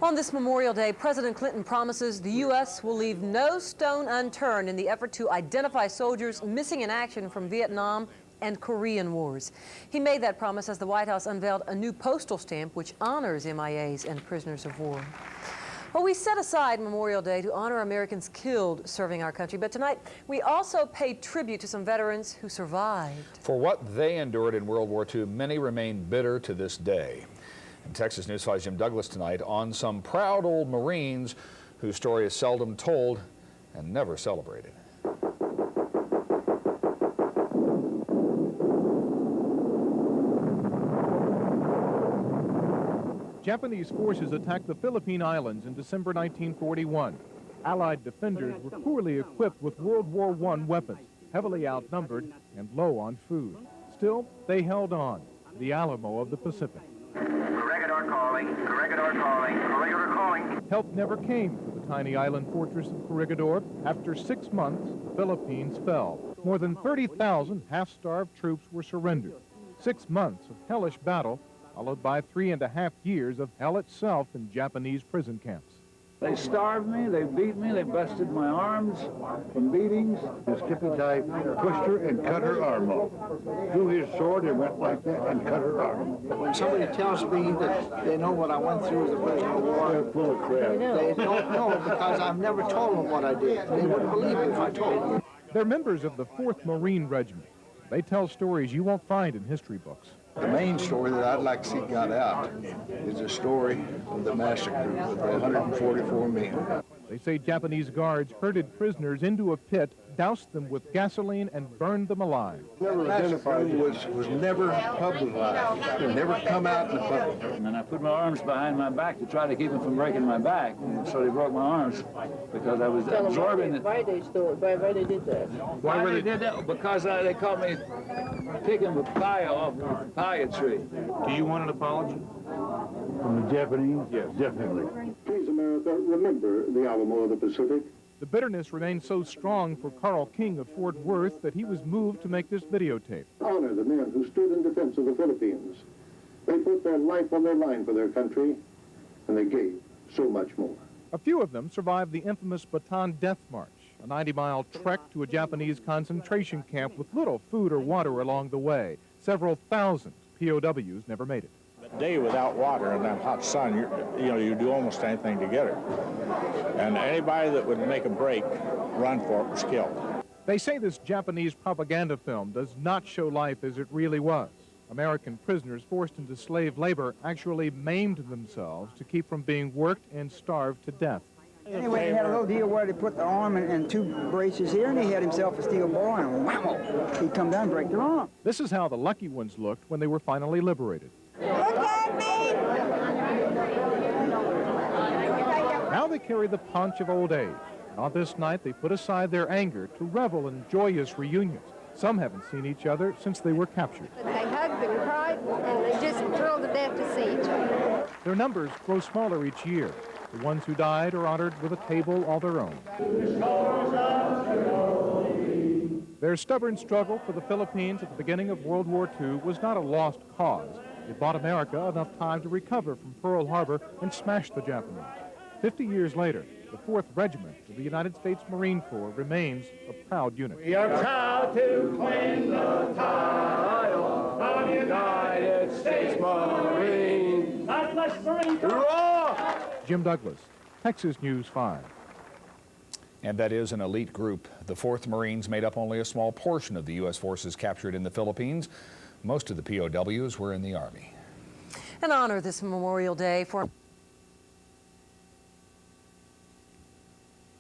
On this Memorial Day, President Clinton promises the U.S. will leave no stone unturned in the effort to identify soldiers missing in action from Vietnam and Korean wars. He made that promise as the White House unveiled a new postal stamp which honors MIAs and prisoners of war. Well, we set aside Memorial Day to honor Americans killed serving our country, but tonight we also pay tribute to some veterans who survived. For what they endured in World War II, many remain bitter to this day. And Texas News 5's Jim Douglas tonight on some proud old Marines whose story is seldom told and never celebrated. Japanese forces attacked the Philippine Islands in December 1941. Allied defenders were poorly equipped with World War I weapons, heavily outnumbered and low on food. Still, they held on, the Alamo of the Pacific. Corregidor calling, Corregidor calling, Corregidor calling. Help never came for the tiny island fortress of Corregidor. After 6 months, the Philippines fell. More than 30,000 half-starved troops were surrendered. 6 months of hellish battle, followed by 3.5 years of hell itself in Japanese prison camps. They starved me, they beat me, they busted my arms from beatings. The skippy type pushed her and cut her arm off. Drew his sword and went like that and cut her arm. When somebody tells me that they know what I went through as a prisoner of war, They're full of crap. they don't know because I've never told them what I did. They wouldn't believe it if I told them. They're members of the 4th Marine Regiment. They tell stories you won't find in history books. The main story that I'd like to see got out is the story of the massacre of the 144 men. They say Japanese guards herded prisoners into a pit, doused them with gasoline, and burned them alive. Never identified was never publicized. It never come out in the public. And I put my arms behind my back to try to keep them from breaking my back. And so they broke my arms because I was absorbing it. Why they did that? Why they did that? Because they caught me picking papaya off the papaya tree. Do you want an apology? From the Japanese? Yes, definitely. Please, America, remember the Alamo of the Pacific. The bitterness remained so strong for Karl King of Fort Worth that he was moved to make this videotape. Honor the men who stood in defense of the Philippines. They put their life on their line for their country, and they gave so much more. A few of them survived the infamous Bataan Death March, a 90-mile trek to a Japanese concentration camp with little food or water along the way. Several thousand POWs never made it. A day without water in that hot sun, you do almost anything to get it. And anybody that would make a break, run for it, was killed. They say this Japanese propaganda film does not show life as it really was. American prisoners forced into slave labor actually maimed themselves to keep from being worked and starved to death. Anyway, he had a little deal where they put the arm and 2 braces here, and he had himself a steel ball, and whammo, he'd come down and break their arm. This is how the lucky ones looked when they were finally liberated. Look at me! Now they carry the paunch of old age. And on this night, they put aside their anger to revel in joyous reunions. Some haven't seen each other since they were captured. They hugged and cried, and they just thrilled to death to see each other. Their numbers grow smaller each year. The ones who died are honored with a table all their own. Their stubborn struggle for the Philippines at the beginning of World War II was not a lost cause. It bought America enough time to recover from Pearl Harbor and smash the Japanese. 50 years later, the 4th Regiment of the United States Marine Corps remains a proud unit. We are proud to claim the title of United States Marines. God bless Marine Corps! Jim Douglas, Texas News 5. And that is an elite group. The 4th Marines made up only a small portion of the U.S. forces captured in the Philippines. Most of the POWs were in the Army. And honor this Memorial Day for